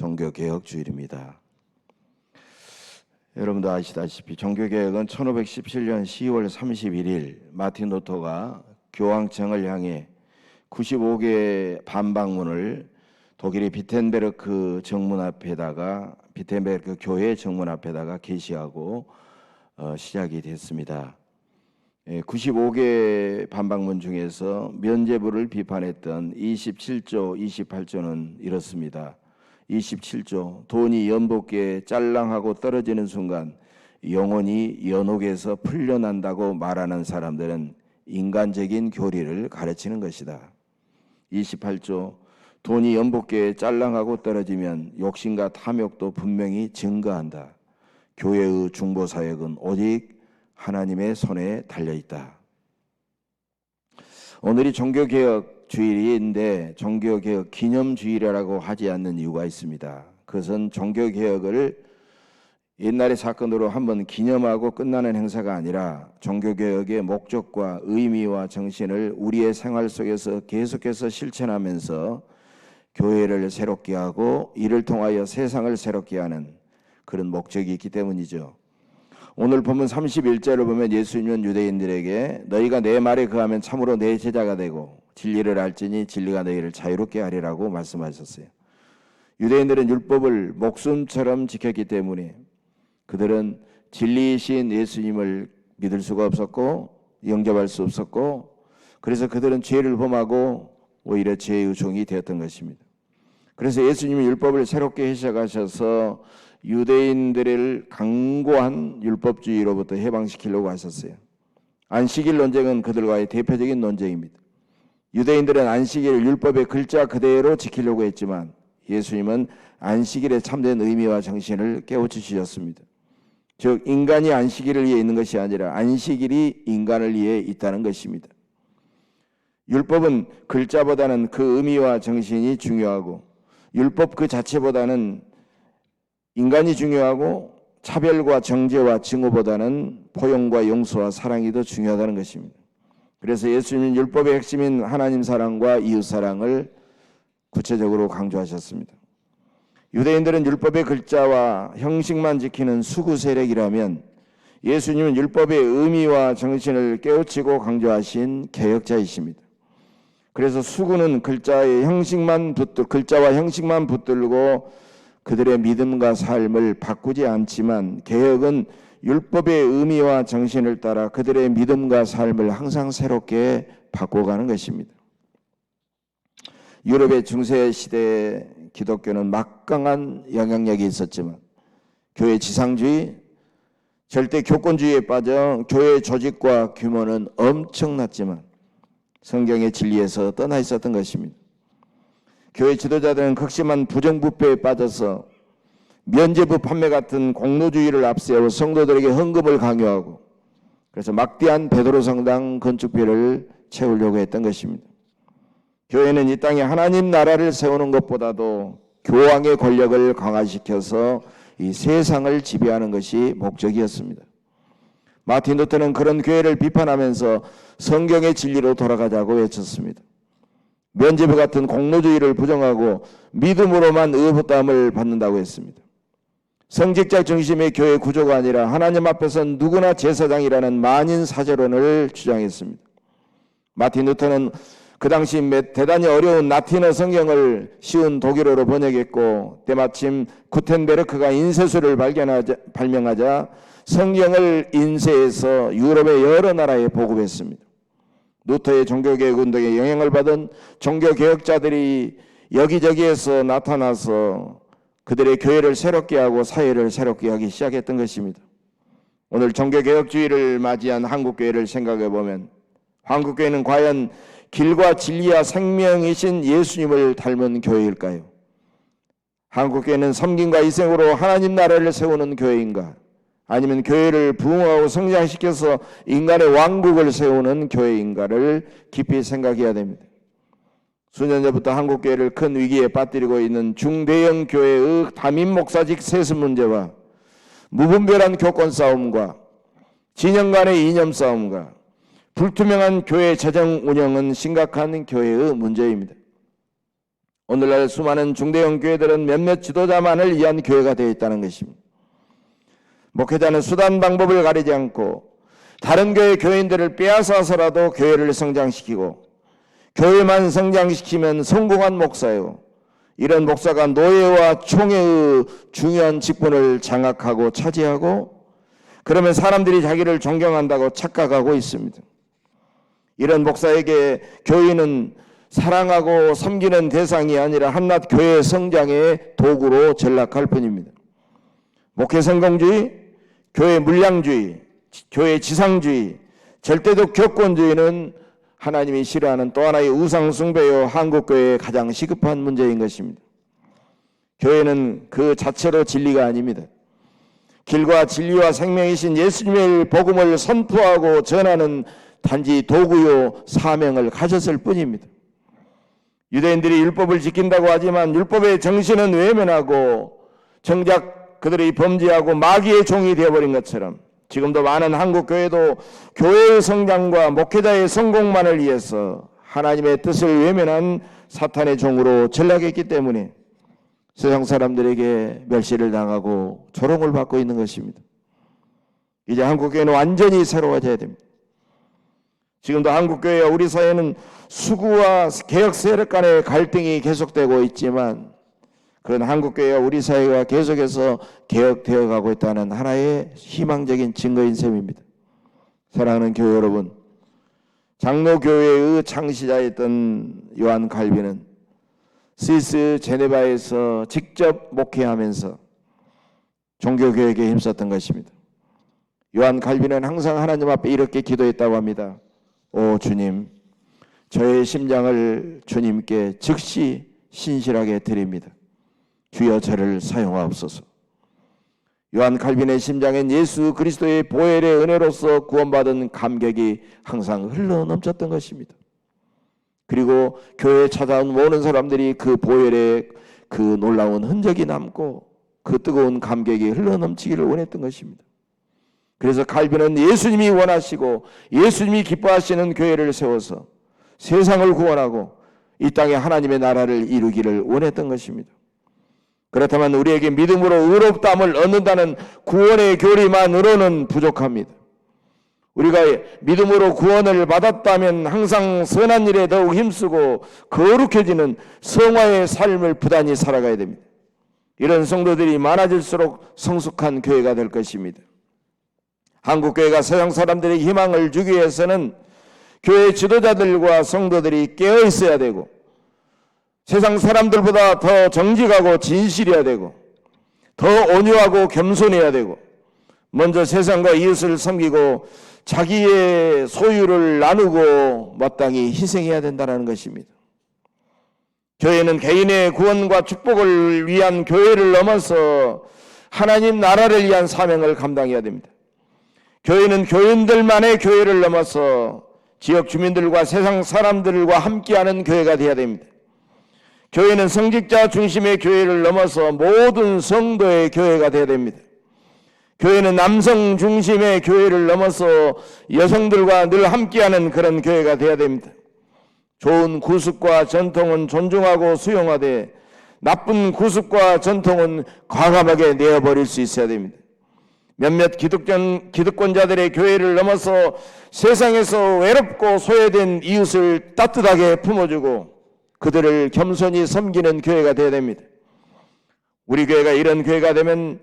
종교개혁주일입니다. 여러분도 아시다시피 종교개혁은 1517년 10월 31일 마틴 루터가 교황청을 향해 95개의 반박문을 독일의 비텐베르크 교회 정문 앞에다가 게시하고 시작이 됐습니다. 95개 반박문 중에서 면죄부를 비판했던 27조, 28조는 이렇습니다. 27조, 돈이 연복계에 짤랑하고 떨어지는 순간 영혼이 연옥에서 풀려난다고 말하는 사람들은 인간적인 교리를 가르치는 것이다. 28조, 돈이 연복계에 짤랑하고 떨어지면 욕심과 탐욕도 분명히 증가한다. 교회의 중보사역은 오직 하나님의 손에 달려있다. 오늘이 종교개혁 주일인데 종교개혁 기념주일이라고 하지 않는 이유가 있습니다. 그것은 종교개혁을 옛날의 사건으로 한번 기념하고 끝나는 행사가 아니라 종교개혁의 목적과 의미와 정신을 우리의 생활 속에서 계속해서 실천하면서 교회를 새롭게 하고 이를 통하여 세상을 새롭게 하는 그런 목적이 있기 때문이죠. 오늘 보면 31절을 보면 예수님은 유대인들에게 너희가 내 말에 거하면 참으로 내 제자가 되고 진리를 알지니 진리가 너희를 자유롭게 하리라고 말씀하셨어요. 유대인들은 율법을 목숨처럼 지켰기 때문에 그들은 진리이신 예수님을 믿을 수가 없었고 영접할 수 없었고 그래서 그들은 죄를 범하고 오히려 죄의 종이 되었던 것입니다. 그래서 예수님이 율법을 새롭게 해석하셔서 유대인들을 강고한 율법주의로부터 해방시키려고 하셨어요. 안식일 논쟁은 그들과의 대표적인 논쟁입니다. 유대인들은 안식일 율법의 글자 그대로 지키려고 했지만 예수님은 안식일의 참된 의미와 정신을 깨우치셨습니다. 즉 인간이 안식일을 위해 있는 것이 아니라 안식일이 인간을 위해 있다는 것입니다. 율법은 글자보다는 그 의미와 정신이 중요하고 율법 그 자체보다는 인간이 중요하고 차별과 정죄와 증오보다는 포용과 용서와 사랑이 더 중요하다는 것입니다. 그래서 예수님은 율법의 핵심인 하나님 사랑과 이웃 사랑을 구체적으로 강조하셨습니다. 유대인들은 율법의 글자와 형식만 지키는 수구 세력이라면 예수님은 율법의 의미와 정신을 깨우치고 강조하신 개혁자이십니다. 그래서 수구는 글자와 형식만 붙들고 그들의 믿음과 삶을 바꾸지 않지만 개혁은 율법의 의미와 정신을 따라 그들의 믿음과 삶을 항상 새롭게 바꿔가는 것입니다. 유럽의 중세 시대에 기독교는 막강한 영향력이 있었지만 교회 지상주의, 절대 교권주의에 빠져 교회 조직과 규모는 엄청났지만 성경의 진리에서 떠나 있었던 것입니다. 교회 지도자들은 극심한 부정부패에 빠져서 면죄부 판매 같은 공로주의를 앞세워 성도들에게 헌금을 강요하고 그래서 막대한 베드로 성당 건축비를 채우려고 했던 것입니다. 교회는 이 땅에 하나님 나라를 세우는 것보다도 교황의 권력을 강화시켜서 이 세상을 지배하는 것이 목적이었습니다. 마틴 루터는 그런 교회를 비판하면서 성경의 진리로 돌아가자고 외쳤습니다. 면죄부 같은 공로주의를 부정하고 믿음으로만 의붓담을 받는다고 했습니다. 성직자 중심의 교회 구조가 아니라 하나님 앞에서 누구나 제사장이라는 만인 사제론을 주장했습니다. 마틴 루터는 그 당시 대단히 어려운 라틴어 성경을 쉬운 독일어로 번역했고 때마침 구텐베르크가 인쇄술을 발명하자 성경을 인쇄해서 유럽의 여러 나라에 보급했습니다. 루터의 종교개혁 운동에 영향을 받은 종교개혁자들이 여기저기에서 나타나서 그들의 교회를 새롭게 하고 사회를 새롭게 하기 시작했던 것입니다. 오늘 종교개혁주의를 맞이한 한국교회를 생각해 보면 한국교회는 과연 길과 진리와 생명이신 예수님을 닮은 교회일까요? 한국교회는 섬김과 희생으로 하나님 나라를 세우는 교회인가? 아니면 교회를 부흥하고 성장시켜서 인간의 왕국을 세우는 교회인가를 깊이 생각해야 됩니다. 수년 전부터 한국교회를 큰 위기에 빠뜨리고 있는 중대형 교회의 담임 목사직 세습 문제와 무분별한 교권 싸움과 진영 간의 이념 싸움과 불투명한 교회 재정 운영은 심각한 교회의 문제입니다. 오늘날 수많은 중대형 교회들은 몇몇 지도자만을 위한 교회가 되어 있다는 것입니다. 목회자는 수단 방법을 가리지 않고 다른 교회 교인들을 빼앗아서라도 교회를 성장시키고 교회만 성장시키면 성공한 목사요. 이런 목사가 노예와 총회의 중요한 직분을 장악하고 차지하고 그러면 사람들이 자기를 존경한다고 착각하고 있습니다. 이런 목사에게 교인은 사랑하고 섬기는 대상이 아니라 한낱 교회 성장의 도구로 전락할 뿐입니다. 목회 성공주의, 교회 물량주의, 교회 지상주의, 절대적 교권주의는 하나님이 싫어하는 또 하나의 우상숭배요 한국교회의 가장 시급한 문제인 것입니다. 교회는 그 자체로 진리가 아닙니다. 길과 진리와 생명이신 예수님의 복음을 선포하고 전하는 단지 도구요 사명을 가졌을 뿐입니다. 유대인들이 율법을 지킨다고 하지만 율법의 정신은 외면하고 정작 그들이 범죄하고 마귀의 종이 되어버린 것처럼 지금도 많은 한국 교회도 교회의 성장과 목회자의 성공만을 위해서 하나님의 뜻을 외면한 사탄의 종으로 전락했기 때문에 세상 사람들에게 멸시를 당하고 조롱을 받고 있는 것입니다. 이제 한국 교회는 완전히 새로워져야 됩니다. 지금도 한국 교회와 우리 사회는 수구와 개혁 세력 간의 갈등이 계속되고 있지만 그런 한국교회와 우리 사회가 계속해서 개혁되어 가고 있다는 하나의 희망적인 증거인 셈입니다. 사랑하는 교회 여러분, 장로교회의 창시자였던 요한 칼빈은 스위스 제네바에서 직접 목회하면서 종교개혁에 힘썼던 것입니다. 요한 칼빈은 항상 하나님 앞에 이렇게 기도했다고 합니다. 오 주님, 저의 심장을 주님께 즉시 신실하게 드립니다. 주여 저를 사용하옵소서. 요한 칼빈의 심장엔 예수 그리스도의 보혈의 은혜로서 구원받은 감격이 항상 흘러넘쳤던 것입니다. 그리고 교회에 찾아온 모든 사람들이 그 보혈의 그 놀라운 흔적이 남고 그 뜨거운 감격이 흘러넘치기를 원했던 것입니다. 그래서 칼빈은 예수님이 원하시고 예수님이 기뻐하시는 교회를 세워서 세상을 구원하고 이 땅에 하나님의 나라를 이루기를 원했던 것입니다. 그렇다면 우리에게 믿음으로 의롭다함을 얻는다는 구원의 교리만으로는 부족합니다. 우리가 믿음으로 구원을 받았다면 항상 선한 일에 더욱 힘쓰고 거룩해지는 성화의 삶을 부단히 살아가야 됩니다. 이런 성도들이 많아질수록 성숙한 교회가 될 것입니다. 한국교회가 세상 사람들에게 희망을 주기 위해서는 교회 지도자들과 성도들이 깨어 있어야 되고 세상 사람들보다 더 정직하고 진실해야 되고 더 온유하고 겸손해야 되고 먼저 세상과 이웃을 섬기고 자기의 소유를 나누고 마땅히 희생해야 된다는 것입니다. 교회는 개인의 구원과 축복을 위한 교회를 넘어서 하나님 나라를 위한 사명을 감당해야 됩니다. 교회는 교인들만의 교회를 넘어서 지역 주민들과 세상 사람들과 함께하는 교회가 되어야 됩니다. 교회는 성직자 중심의 교회를 넘어서 모든 성도의 교회가 되어야 됩니다. 교회는 남성 중심의 교회를 넘어서 여성들과 늘 함께하는 그런 교회가 되어야 됩니다. 좋은 구습과 전통은 존중하고 수용하되 나쁜 구습과 전통은 과감하게 내어버릴 수 있어야 됩니다. 몇몇 기득권자들의 교회를 넘어서 세상에서 외롭고 소외된 이웃을 따뜻하게 품어주고 그들을 겸손히 섬기는 교회가 되어야 됩니다. 우리 교회가 이런 교회가 되면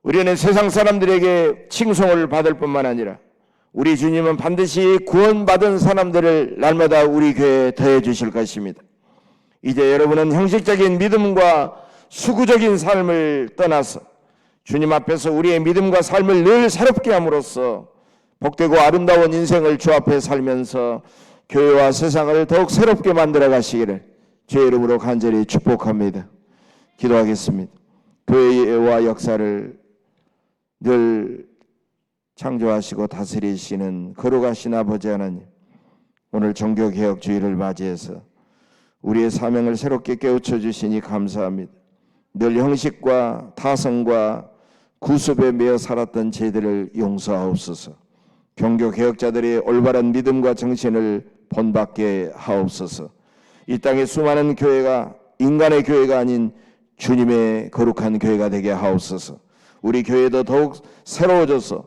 우리는 세상 사람들에게 칭송을 받을 뿐만 아니라 우리 주님은 반드시 구원받은 사람들을 날마다 우리 교회에 더해 주실 것입니다. 이제 여러분은 형식적인 믿음과 수구적인 삶을 떠나서 주님 앞에서 우리의 믿음과 삶을 늘 새롭게 함으로써 복되고 아름다운 인생을 주 앞에 살면서 교회와 세상을 더욱 새롭게 만들어 가시기를 주의 이름으로 간절히 축복합니다. 기도하겠습니다. 교회와 역사를 늘 창조하시고 다스리시는 거룩하신 아버지 하나님, 오늘 종교개혁주의를 맞이해서 우리의 사명을 새롭게 깨우쳐 주시니 감사합니다. 늘 형식과 타성과 구습에 매여 살았던 저희들을 용서하옵소서. 종교개혁자들의 올바른 믿음과 정신을 본받게 하옵소서. 이 땅의 수많은 교회가 인간의 교회가 아닌 주님의 거룩한 교회가 되게 하옵소서. 우리 교회도 더욱 새로워져서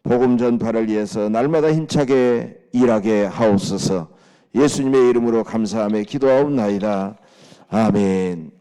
복음 전파를 위해서 날마다 힘차게 일하게 하옵소서. 예수님의 이름으로 감사하며 기도하옵나이다. 아멘.